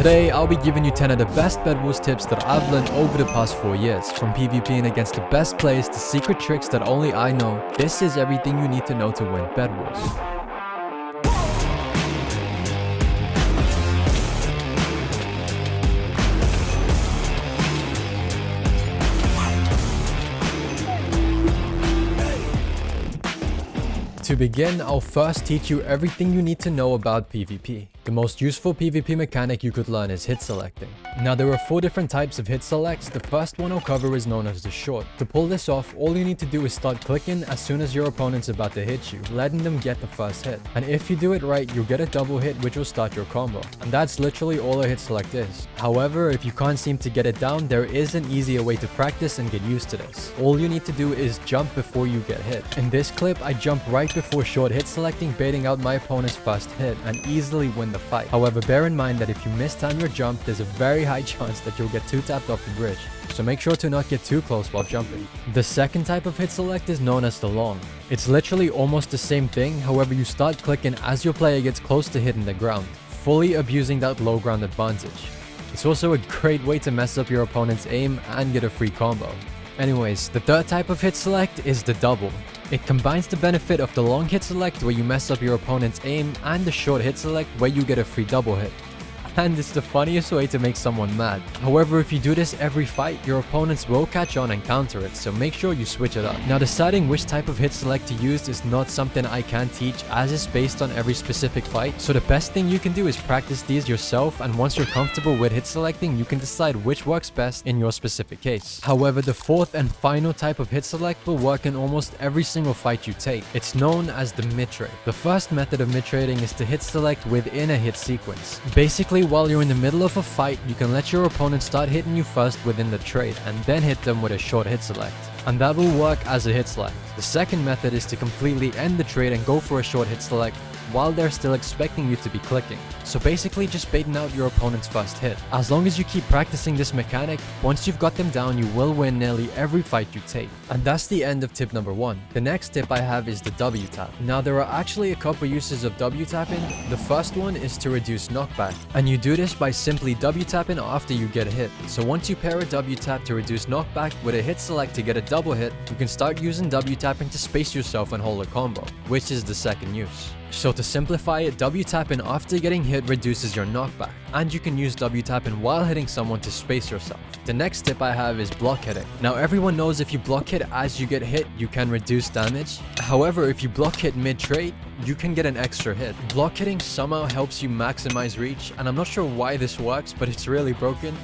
Today, I'll be giving you 10 of the best Bedwars tips that I've learned over the past 4 years. From PvPing against the best players to secret tricks that only I know, this is everything you need to know to win Bedwars. To begin, I'll first teach you everything you need to know about PvP. The most useful PvP mechanic you could learn is hit selecting. Now there are 4 different types of hit selects. The first one I'll cover is known as the short. To pull this off, all you need to do is start clicking as soon as your opponent's about to hit you, letting them get the first hit. And if you do it right, you'll get a double hit which will start your combo. And that's literally all a hit select is. However, if you can't seem to get it down, there is an easier way to practice and get used to this. All you need to do is jump before you get hit. In this clip, I jump right before short hit selecting, baiting out my opponent's first hit and easily win the fight. However, bear in mind that if you mistime your jump, there's a very high chance that you'll get 2-tapped off the bridge, so make sure to not get too close while jumping. The second type of hit select is known as the long. It's literally almost the same thing, however you start clicking as your player gets close to hitting the ground, fully abusing that low ground advantage. It's also a great way to mess up your opponent's aim and get a free combo. Anyways, the third type of hit select is the double. It combines the benefit of the long hit select where you mess up your opponent's aim and the short hit select where you get a free double hit. And it's the funniest way to make someone mad. However, if you do this every fight, your opponents will catch on and counter it, so make sure you switch it up. Now, deciding which type of hit select to use is not something I can teach, as it's based on every specific fight, so the best thing you can do is practice these yourself, and once you're comfortable with hit selecting, you can decide which works best in your specific case. However, the fourth and final type of hit select will work in almost every single fight you take. It's known as the mid-trade. The first method of mid-trading is to hit select within a hit sequence. Basically, while you're in the middle of a fight, you can let your opponent start hitting you first within the trade and then hit them with a short hit select, and that will work as a hit select. The second method is to completely end the trade and go for a short hit select while they're still expecting you to be clicking. So basically just baiting out your opponent's first hit. As long as you keep practicing this mechanic, once you've got them down, you will win nearly every fight you take. And that's the end of tip number 1. The next tip I have is the W tap. Now there are actually a couple uses of W tapping. The first one is to reduce knockback, and you do this by simply W tapping after you get hit. So once you pair a W tap to reduce knockback with a hit select to get a double hit, you can start using W tapping to space yourself and hold a combo, which is the second use. So to simplify it, W tapping after getting hit reduces your knockback, and you can use W tapping while hitting someone to space yourself. The next tip I have is block hitting. Now everyone knows if you block hit as you get hit, you can reduce damage. However, if you block hit mid-trade, you can get an extra hit. Block hitting somehow helps you maximize reach, and I'm not sure why this works, but it's really broken.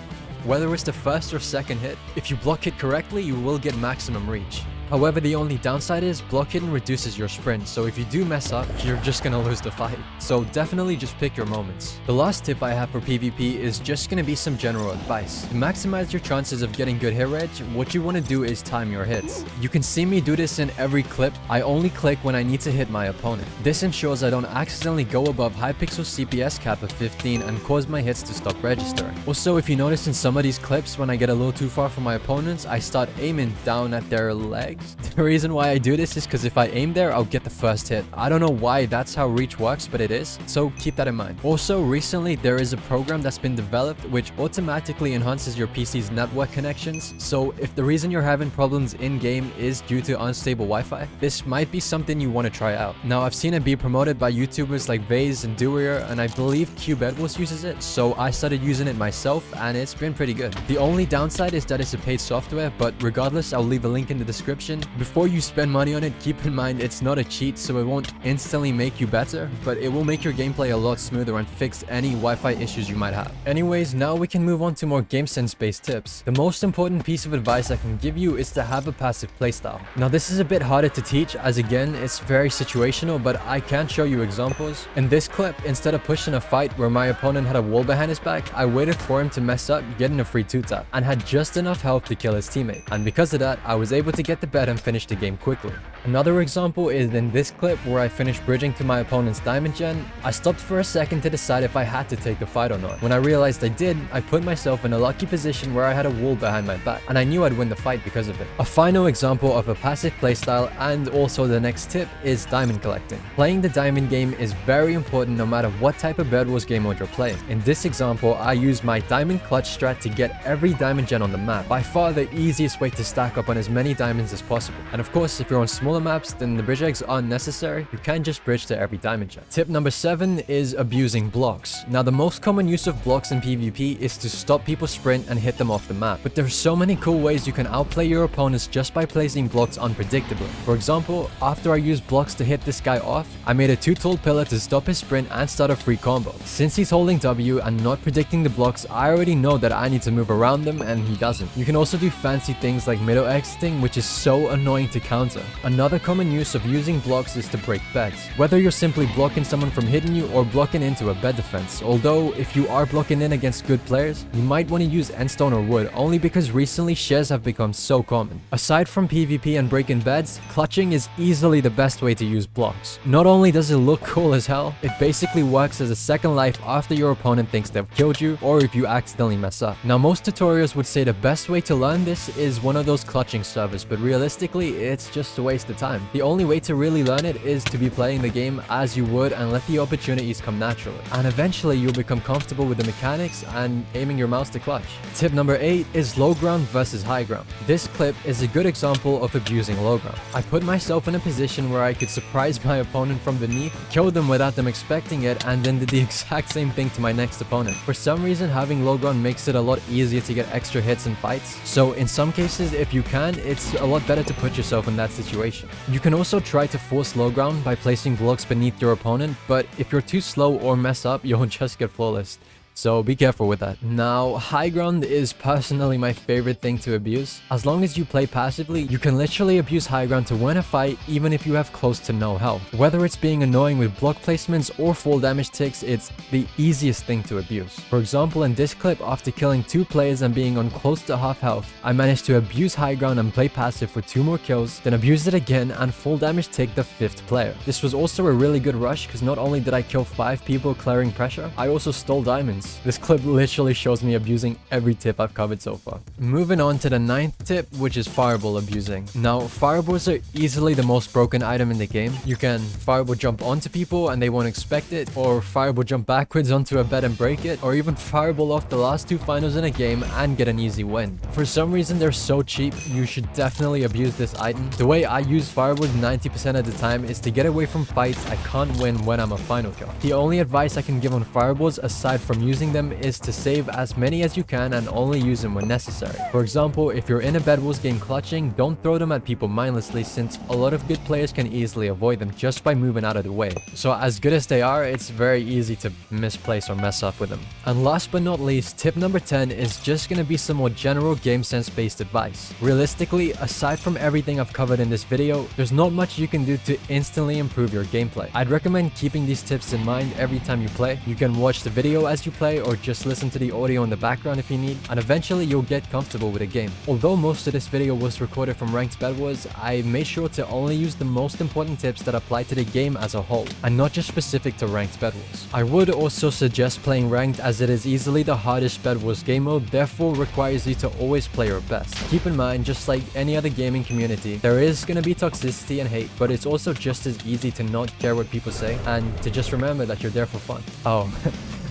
Whether it's the first or second hit, if you block hit correctly, you will get maximum reach. However, the only downside is block hitting reduces your sprint, so if you do mess up, you're just gonna lose the fight. So definitely just pick your moments. The last tip I have for PvP is just gonna be some general advice. To maximize your chances of getting good hit reg, what you wanna do is time your hits. You can see me do this in every clip. I only click when I need to hit my opponent. This ensures I don't accidentally go above Hypixel CPS cap of 15 and cause my hits to stop registering. Also, if you notice in some of these clips, when I get a little too far from my opponents, I start aiming down at their legs. The reason why I do this is because if I aim there, I'll get the first hit. I don't know why that's how reach works, but it is, so keep that in mind. Also, recently there is a program that's been developed which automatically enhances your PC's network connections, so if the reason you're having problems in-game is due to unstable Wi-Fi, this might be something you want to try out. Now, I've seen it be promoted by YouTubers like Vase and Dewar, and I believe Bedwars uses it, so I started using it myself, and it's been pretty good. The only downside is that it's a paid software, but regardless, I'll leave a link in the description. Before you spend money on it, keep in mind it's not a cheat, so it won't instantly make you better, but it will make your gameplay a lot smoother and fix any Wi-Fi issues you might have. Anyways, now we can move on to more game sense based tips. The most important piece of advice I can give you is to have a passive playstyle. Now this is a bit harder to teach, as again, it's very situational, but I can show you examples. In this clip, instead of pushing a fight where my opponent had a wall behind his back, I waited for him to mess up, getting a free 2-tap, and had just enough health to kill his teammate. And because of that, I was able to get the bet and finish the game quickly. Another example is in this clip where I finished bridging to my opponent's diamond gen. I stopped for a second to decide if I had to take the fight or not. When I realized I did, I put myself in a lucky position where I had a wall behind my back, and I knew I'd win the fight because of it. A final example of a passive playstyle and also the next tip is diamond collecting. Playing the diamond game is very important no matter what type of Bedwars game mode you're playing. In this example, I used my diamond clutch strat to get every diamond gen on the map, by far the easiest way to stack up on as many diamonds as possible. And of course, if you're on smaller maps, then the bridge eggs aren't necessary. You can just bridge to every diamond gen. Tip number 7 is abusing blocks. Now, the most common use of blocks in PvP is to stop people sprint and hit them off the map. But there's so many cool ways you can outplay your opponents just by placing blocks unpredictably. For example, after I used blocks to hit this guy off, I made a 2-tall pillar to stop his sprint and start a free combo. Since he's holding W and not predicting the blocks, I already know that I need to move around them and he doesn't. You can also do fancy things like middle exiting, which is so annoying to counter. Another common use of using blocks is to break beds. Whether you're simply blocking someone from hitting you or blocking into a bed defense. Although, if you are blocking in against good players, you might want to use endstone or wood, only because recently shares have become so common. Aside from PvP and breaking beds, clutching is easily the best way to use blocks. Not only does it look cool as hell, it basically works as a second life after your opponent thinks they've killed you or if you accidentally mess up. Now, most tutorials would say the best way to learn this is one of those clutching servers, but realistically, it's just a waste of time. The only way to really learn it is to be playing the game as you would and let the opportunities come naturally. And eventually, you'll become comfortable with the mechanics and aiming your mouse to clutch. Tip number 8 is low ground versus high ground. This clip is a good example of abusing low ground. I put myself in a position where I could surprise my opponent from beneath, kill them without them expecting it, and then did the exact same thing to my next opponent. For some reason, having low ground makes it a lot easier to get extra hits in fights. So in some cases, if you can, it's a lot better to put yourself in that situation. You can also try to force low ground by placing blocks beneath your opponent, but if you're too slow or mess up, you'll just get flawless. So be careful with that. Now, high ground is personally my favorite thing to abuse. As long as you play passively, you can literally abuse high ground to win a fight even if you have close to no health. Whether it's being annoying with block placements or full damage ticks, it's the easiest thing to abuse. For example, in this clip, after killing 2 players and being on close to half health, I managed to abuse high ground and play passive for 2 more kills, then abuse it again and full damage tick the 5th player. This was also a really good rush because not only did I kill 5 people clearing pressure, I also stole diamonds. This clip literally shows me abusing every tip I've covered so far. Moving on to the 9th tip, which is fireball abusing. Now, fireballs are easily the most broken item in the game. You can fireball jump onto people and they won't expect it, or fireball jump backwards onto a bed and break it, or even fireball off the last 2 finals in a game and get an easy win. For some reason, they're so cheap, you should definitely abuse this item. The way I use fireballs 90% of the time is to get away from fights I can't win when I'm a final kill. The only advice I can give on fireballs, aside from using them, is to save as many as you can and only use them when necessary. For example, if you're in a Bedwars game clutching, don't throw them at people mindlessly, since a lot of good players can easily avoid them just by moving out of the way. So as good as they are, it's very easy to misplace or mess up with them. And last but not least, tip number 10 is just gonna be some more general game sense based advice. Realistically, aside from everything I've covered in this video, there's not much you can do to instantly improve your gameplay. I'd recommend keeping these tips in mind every time you play. You can watch the video as you play or just listen to the audio in the background if you need, and eventually you'll get comfortable with the game. Although most of this video was recorded from Ranked Bedwars, I made sure to only use the most important tips that apply to the game as a whole, and not just specific to Ranked Bedwars. I would also suggest playing Ranked, as it is easily the hardest Bedwars game mode, therefore requires you to always play your best. Keep in mind, just like any other gaming community, there is gonna be toxicity and hate, but it's also just as easy to not care what people say, and to just remember that you're there for fun. Oh,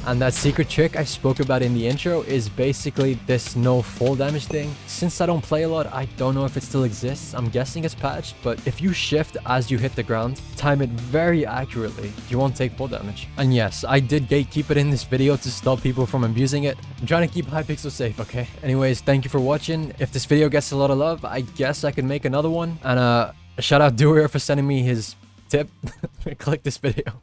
and that secret trick I spoke about in the intro is basically this no fall damage thing. Since I don't play a lot, I don't know if it still exists. I'm guessing it's patched, but if you shift as you hit the ground, time it very accurately, you won't take fall damage. And yes, I did gatekeep it in this video to stop people from abusing it. I'm trying to keep Hypixel safe, okay? Anyways, thank you for watching. If this video gets a lot of love, I guess I could make another one. And shout out Doer for sending me his tip. Click this video.